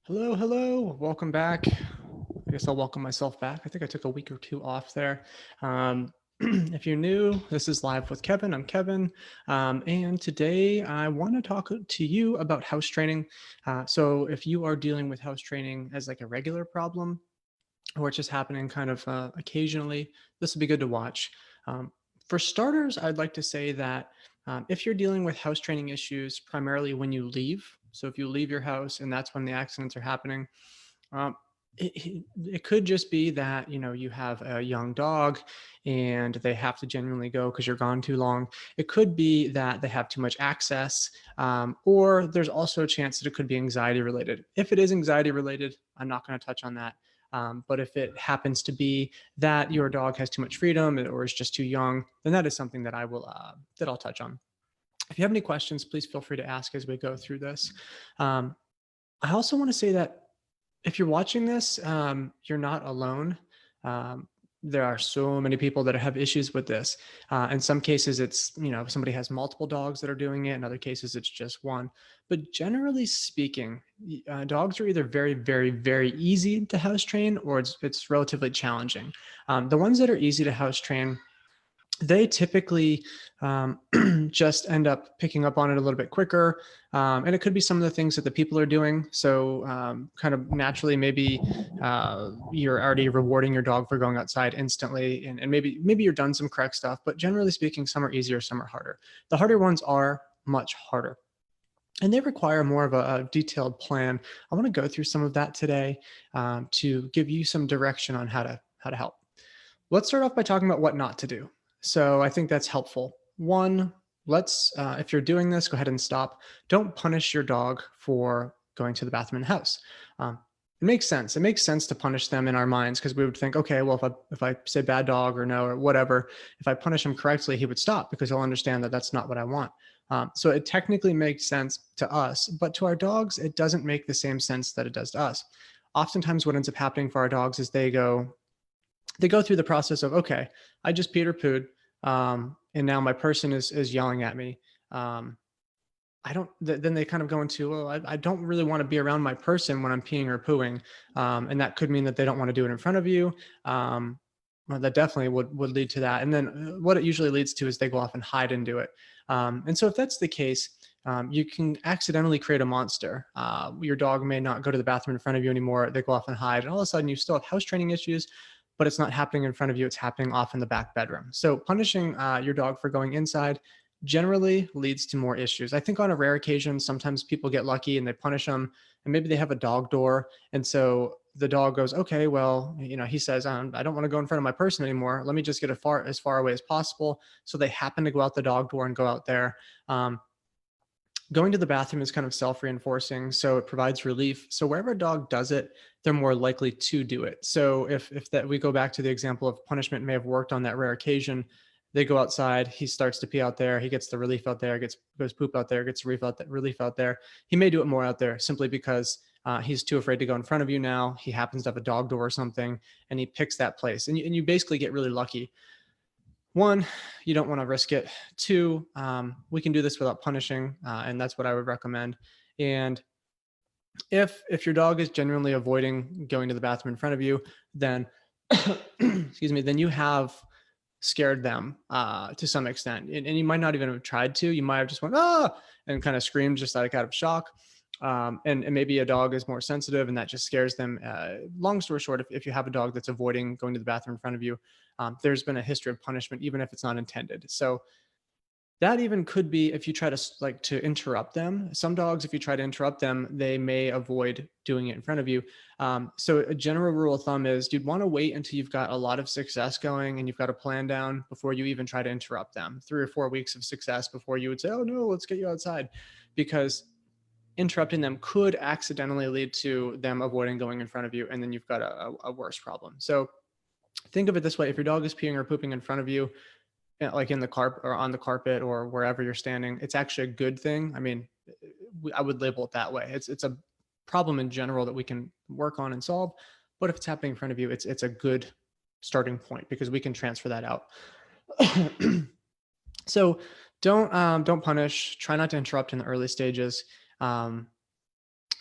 Hello, hello. Welcome back. I guess I'll welcome myself back. I think I took a week or two off there. If you're new, this is Live with Kevin. I'm Kevin. And today I want to talk to you about house training. So if you are dealing with house training as like a regular problem, or it's just happening kind of occasionally, this would be good to watch. Um, for starters, I'd like to say that if you're dealing with house training issues primarily when you leave, so if you leave your house and that's when the accidents are happening, um, it could just be that you have a young dog and they have to genuinely go because you're gone too long. It could be that they have too much access, or there's also a chance that it could be anxiety related. If it is anxiety related, I'm not going to touch on that. But if it happens to be that your dog has too much freedom or is just too young, then that is something that I'll touch on. If you have any questions, please feel free to ask as we go through this. Um, I also want to say that if you're watching this, you're not alone. Um, there are so many people that have issues with this. In some cases, it's, somebody has multiple dogs that are doing it. In other cases, it's just one. But generally speaking, dogs are either very, very, very easy to house train or it's relatively challenging. The ones that are easy to house train, they typically just end up picking up on it a little bit quicker. And it could be some of the things that the people are doing. So kind of naturally, maybe you're already rewarding your dog for going outside instantly. And maybe you're done some correct stuff, but generally speaking, some are easier, some are harder. The harder ones are much harder. And they require more of a detailed plan. I want to go through some of that today to give you some direction on how to help. Let's start off by talking about what not to do. So I think that's helpful. One, if you're doing this, go ahead and stop. Don't punish your dog for going to the bathroom in the house. It makes sense. It makes sense to punish them in our minds because we would think, okay, well, if I say bad dog or no or whatever, if I punish him correctly, he would stop because he'll understand that that's not what I want. So it technically makes sense to us, but to our dogs, it doesn't make the same sense that it does to us. Oftentimes, what ends up happening for our dogs is they go through the process of, okay, I just peed or pooed, and now my person is yelling at me. Um, I don't. Then they kind of go into, well, I don't really want to be around my person when I'm peeing or pooing, and that could mean that they don't want to do it in front of you. Well, that definitely would lead to that. And then what it usually leads to is they go off and hide and do it. And so if that's the case, you can accidentally create a monster. Your dog may not go to the bathroom in front of you anymore. They go off and hide, and all of a sudden you still have house training issues, but it's not happening in front of you. It's happening off in the back bedroom. So punishing your dog for going inside generally leads to more issues. I think on a rare occasion, sometimes people get lucky and they punish them, and maybe they have a dog door. And so the dog goes, okay, well, he says, I don't want to go in front of my person anymore. Let me just get as far away as possible. So they happen to go out the dog door and go out there. Going to the bathroom is kind of self-reinforcing, so it provides relief. So wherever a dog does it, they're more likely to do it. So if that we go back to the example of punishment may have worked on that rare occasion, they go outside, he starts to pee out there, he gets the relief out there, goes poop out there, gets relief out there. He may do it more out there simply because he's too afraid to go in front of you now. He happens to have a dog door or something, and he picks that place. And you basically get really lucky. One, you don't want to risk it. Two, we can do this without punishing, and that's what I would recommend. And if your dog is genuinely avoiding going to the bathroom in front of you, then excuse me, then you have scared them to some extent, and you might not even have tried to. You might have just went and kind of screamed just like out of shock. And maybe a dog is more sensitive and that just scares them. Long story short, if you have a dog that's avoiding going to the bathroom in front of you, there's been a history of punishment, even if it's not intended. So that even could be if you try to interrupt them. Some dogs, if you try to interrupt them, they may avoid doing it in front of you. So a general rule of thumb is you'd want to wait until you've got a lot of success going and you've got a plan down before you even try to interrupt them. 3 or 4 weeks of success before you would say, oh no, let's get you outside. Because interrupting them could accidentally lead to them avoiding going in front of you, and then you've got a worse problem. So think of it this way: if your dog is peeing or pooping in front of you, like in the carpet or on the carpet or wherever you're standing, it's actually a good thing. I mean, I would label it that way. It's a problem in general that we can work on and solve. But if it's happening in front of you, it's a good starting point because we can transfer that out. So don't punish. Try not to interrupt in the early stages. Um,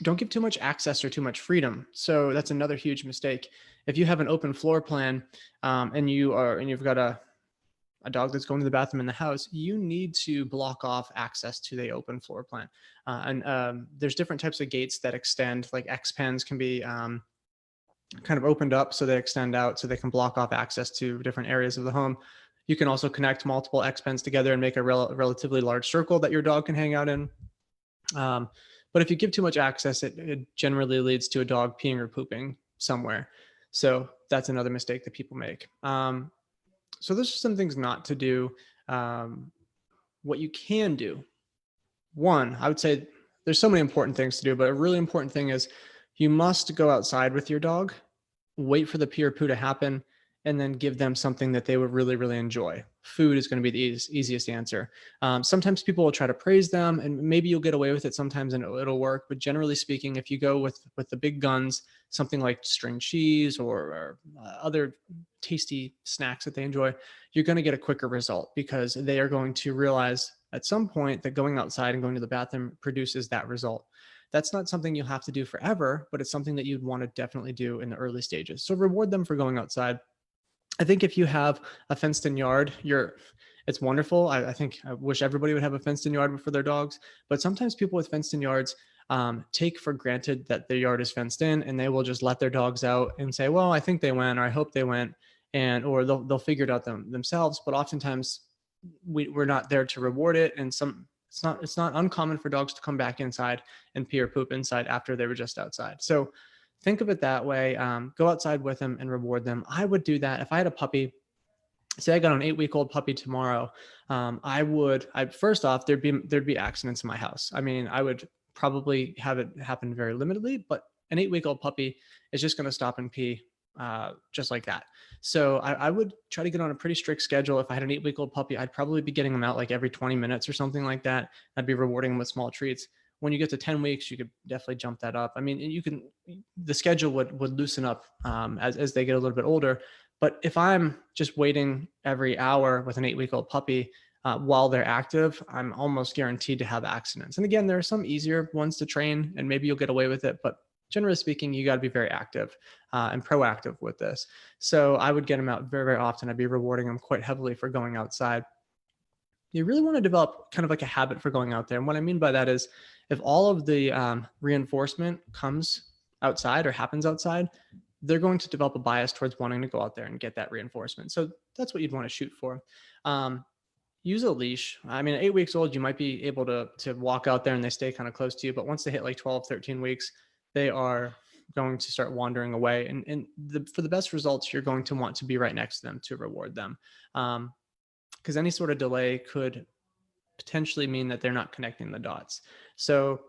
don't give too much access or too much freedom. So that's another huge mistake. If you have an open floor plan, and you've got a dog that's going to the bathroom in the house, you need to block off access to the open floor plan. And there's different types of gates that extend, like X pens can be kind of opened up so they extend out so they can block off access to different areas of the home. You can also connect multiple X pens together and make a relatively large circle that your dog can hang out in. Um, but if you give too much access, it generally leads to a dog peeing or pooping somewhere. So that's another mistake that people make. So those are some things not to do. Um, what you can do, one, I would say there's so many important things to do, but a really important thing is you must go outside with your dog, wait for the pee or poo to happen, and then give them something that they would really, really enjoy. Food is going to be the easiest answer. Sometimes people will try to praise them, and maybe you'll get away with it sometimes, and it'll work. But generally speaking, if you go with the big guns, something like string cheese or other tasty snacks that they enjoy, you're going to get a quicker result because they are going to realize at some point that going outside and going to the bathroom produces that result. That's not something you'll have to do forever, but it's something that you'd want to definitely do in the early stages. So reward them for going outside. I think if you have a fenced in yard, it's wonderful. I think I wish everybody would have a fenced in yard for their dogs, but sometimes people with fenced in yards take for granted that their yard is fenced in, and they will just let their dogs out and say, well, I think they went, or I hope they went. Or they'll figure it out themselves. But oftentimes we're not there to reward it. And it's not uncommon for dogs to come back inside and pee or poop inside after they were just outside. So think of it that way. Go outside with them and reward them. I would do that if I had a puppy. Say I got an 8-week-old puppy tomorrow. I first off, there'd be accidents in my house. I mean, I would probably have it happen very limitedly, but an 8-week-old puppy is just going to stop and pee just like that. So I would try to get on a pretty strict schedule. If I had an 8-week-old puppy, I'd probably be getting them out like every 20 minutes or something like that. I'd be rewarding them with small treats. When you get to 10 weeks, you could definitely jump that up. I mean, the schedule would loosen up as they get a little bit older. But if I'm just waiting every hour with an 8-week-old puppy while they're active, I'm almost guaranteed to have accidents. And again, there are some easier ones to train, and maybe you'll get away with it. But generally speaking, you got to be very active and proactive with this. So I would get them out very, very often. I'd be rewarding them quite heavily for going outside. You really want to develop kind of like a habit for going out there. And what I mean by that is if all of the reinforcement comes outside or happens outside, they're going to develop a bias towards wanting to go out there and get that reinforcement. So that's what you'd want to shoot for. Use a leash. I mean, at 8 weeks old, you might be able to walk out there and they stay kind of close to you. But once they hit like 12, 13 weeks, they are going to start wandering away. And for the best results, you're going to want to be right next to them to reward them. Because any sort of delay could potentially mean that they're not connecting the dots. So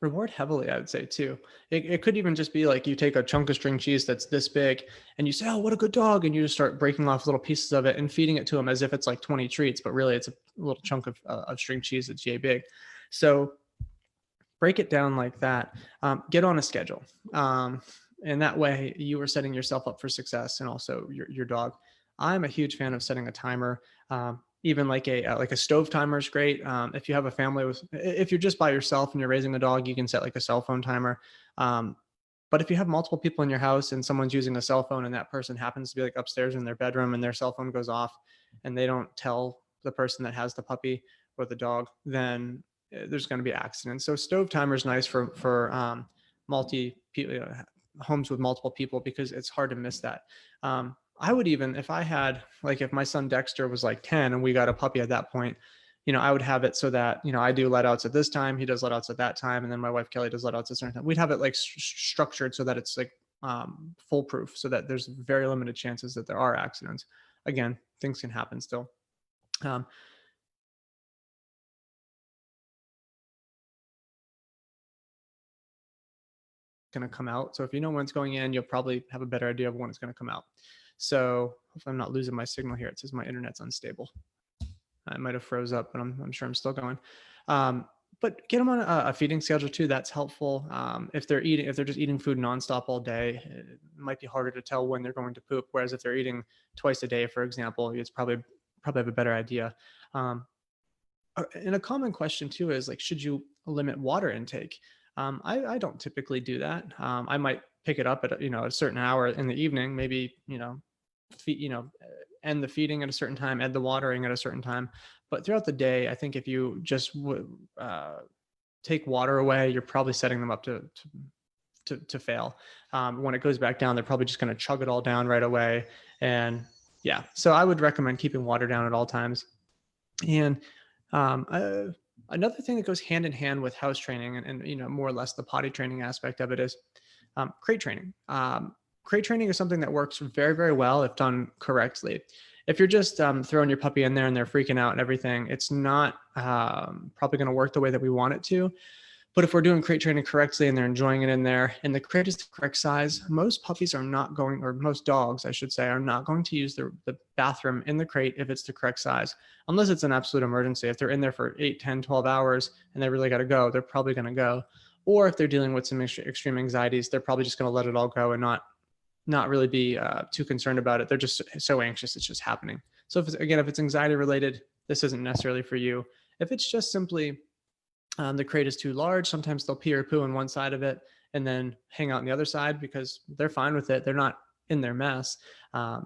reward heavily, I would say too. It could even just be like you take a chunk of string cheese that's this big and you say, oh, what a good dog. And you just start breaking off little pieces of it and feeding it to them as if it's like 20 treats, but really it's a little chunk of string cheese that's yay big. So break it down like that. Get on a schedule. And that way you are setting yourself up for success and also your dog. I'm a huge fan of setting a timer. Even like a stove timer is great. If you have a family if you're just by yourself and you're raising a dog, you can set like a cell phone timer. But if you have multiple people in your house and someone's using a cell phone and that person happens to be like upstairs in their bedroom and their cell phone goes off and they don't tell the person that has the puppy or the dog, then there's going to be accidents. So stove timer is nice for homes with multiple people because it's hard to miss that. I would even, if I had, like if my son Dexter was like 10 and we got a puppy at that point, I would have it so that, I do let outs at this time, he does let outs at that time. And then my wife Kelly does let outs at a certain time. We'd have it like structured so that it's like foolproof so that there's very limited chances that there are accidents. Again, things can happen still. Going to come out. So if you know when it's going in, you'll probably have a better idea of when it's going to come out. So hopefully I'm not losing my signal here. It says my internet's unstable. I might have froze up, but I'm sure I'm still going. But get them on a feeding schedule too. That's helpful. If they're just eating food nonstop all day, it might be harder to tell when they're going to poop. Whereas if they're eating twice a day, for example, it's probably have a better idea. And a common question too is like, should you limit water intake? I don't typically do that. I might pick it up at a certain hour in the evening, maybe feed, end the feeding at a certain time, end the watering at a certain time. But throughout the day, I think if you just take water away, you're probably setting them up to fail. When it goes back down, they're probably just going to chug it all down right away. And yeah, so I would recommend keeping water down at all times. And another thing that goes hand in hand with house training and more or less the potty training aspect of it is crate training. Crate training is something that works very, very well if done correctly. If you're just throwing your puppy in there and they're freaking out and everything, it's not probably going to work the way that we want it to. But if we're doing crate training correctly and they're enjoying it in there and the crate is the correct size, most puppies are not going, or most dogs, I should say, are not going to use the bathroom in the crate if it's the correct size, unless it's an absolute emergency. If they're in there for 8, 10, 12 hours and they really got to go, they're probably going to go. Or if they're dealing with some extreme anxieties, they're probably just going to let it all go and not really be too concerned about it. They're just so anxious, it's just happening. So if it's anxiety related, this isn't necessarily for you. If it's just simply the crate is too large, sometimes they'll pee or poo on one side of it and then hang out on the other side because they're fine with it. They're not in their mess.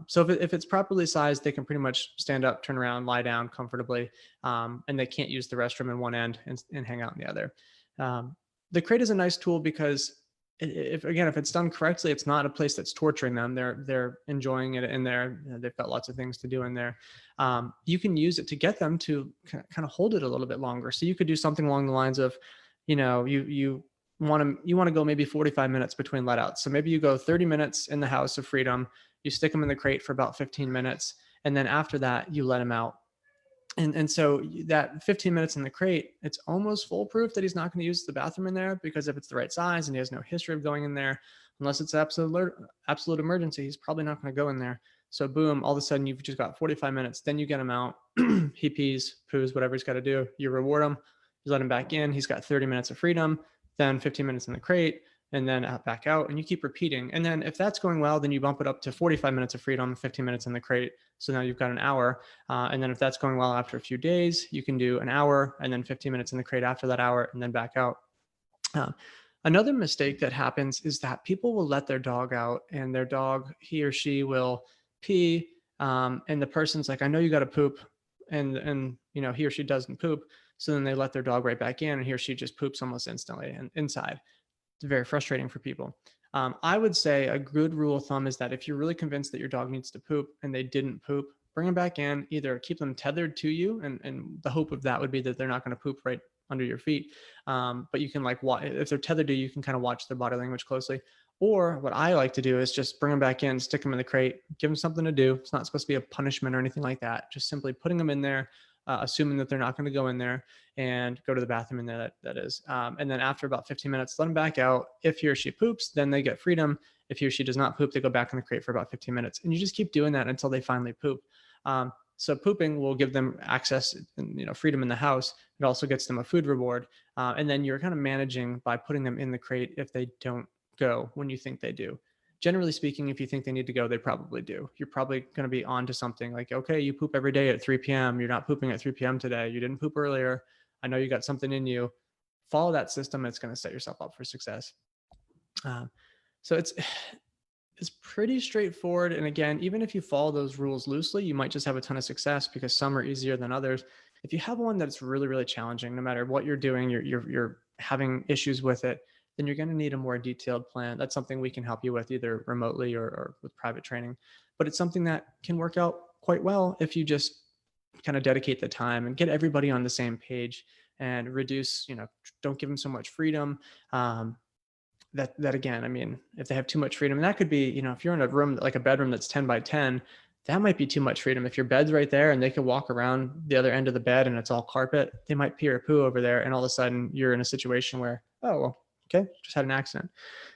So if it's properly sized, they can pretty much stand up, turn around, lie down comfortably, and they can't use the restroom in one end and hang out in the other. The crate is a nice tool because if it's done correctly, it's not a place that's torturing them. They're enjoying it in there. They've got lots of things to do in there. You can use it to get them to kind of hold it a little bit longer. So you could do something along the lines of, you want to go maybe 45 minutes between let outs. So maybe you go 30 minutes in the house of freedom, you stick them in the crate for about 15 minutes. And then after that, you let them out. And so that 15 minutes in the crate, it's almost foolproof that he's not going to use the bathroom in there, because if it's the right size and he has no history of going in there, unless it's absolute emergency, he's probably not going to go in there. So boom, all of a sudden you've just got 45 minutes. Then you get him out. He pees, poos, whatever he's got to do. You reward him. You let him back in. He's got 30 minutes of freedom, then 15 minutes in the crate, and then back out, and you keep repeating. And then if that's going well, then you bump it up to 45 minutes of freedom, 15 minutes in the crate. So now you've got an hour. And then if that's going well after a few days, you can do an hour and then 15 minutes in the crate after that hour and then back out. Another mistake that happens is that people will let their dog out and their dog, he or she will pee. And the person's like, I know you got to poop. And he or she doesn't poop. So then they let their dog right back in and he or she just poops almost instantly and inside. It's very frustrating for people. I would say a good rule of thumb is that if you're really convinced that your dog needs to poop and they didn't poop, bring them back in, either keep them tethered to you. And the hope of that would be that they're not going to poop right under your feet. But you can if they're tethered to you, you can kind of watch their body language closely. Or what I like to do is just bring them back in, stick them in the crate, give them something to do. It's not supposed to be a punishment or anything like that. Just simply putting them in there, assuming that they're not going to go in there and go to the bathroom in there, that is. And then after about 15 minutes, let them back out. If he or she poops, then they get freedom. If he or she does not poop, they go back in the crate for about 15 minutes. And you just keep doing that until they finally poop. So pooping will give them access and freedom in the house. It also gets them a food reward. And then you're kind of managing by putting them in the crate if they don't go when you think they do. Generally speaking, if you think they need to go, they probably do. You're probably going to be on to something like, okay, you poop every day at 3 p.m. You're not pooping at 3 p.m. today. You didn't poop earlier. I know you got something in you. Follow that system. It's going to set yourself up for success. So it's pretty straightforward. And again, even if you follow those rules loosely, you might just have a ton of success because some are easier than others. If you have one that's really, really challenging, no matter what you're doing, you're having issues with it, then you're going to need a more detailed plan. That's something we can help you with either remotely or with private training. But it's something that can work out quite well if you just kind of dedicate the time and get everybody on the same page and reduce, don't give them so much freedom. That again, I mean, if they have too much freedom, and that could be, if you're in a room, like a bedroom that's 10 by 10, that might be too much freedom. If your bed's right there and they can walk around the other end of the bed and it's all carpet, they might pee or poo over there. And all of a sudden you're in a situation where, oh, well, okay, just had an accident.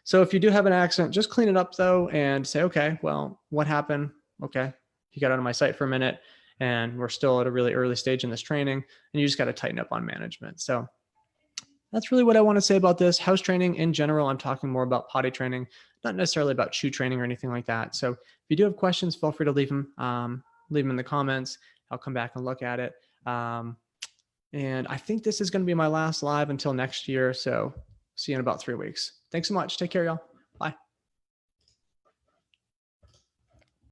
So if you do have an accident, just clean it up though and say, okay, well, what happened? Okay, you got out of my sight for a minute and we're still at a really early stage in this training and you just got to tighten up on management. So that's really what I want to say about this. House training in general, I'm talking more about potty training, not necessarily about shoe training or anything like that. So if you do have questions, feel free to leave them in the comments. I'll come back and look at it. And I think this is going to be my last live until next year. So See you in about 3 weeks. Thanks so much. Take care, y'all.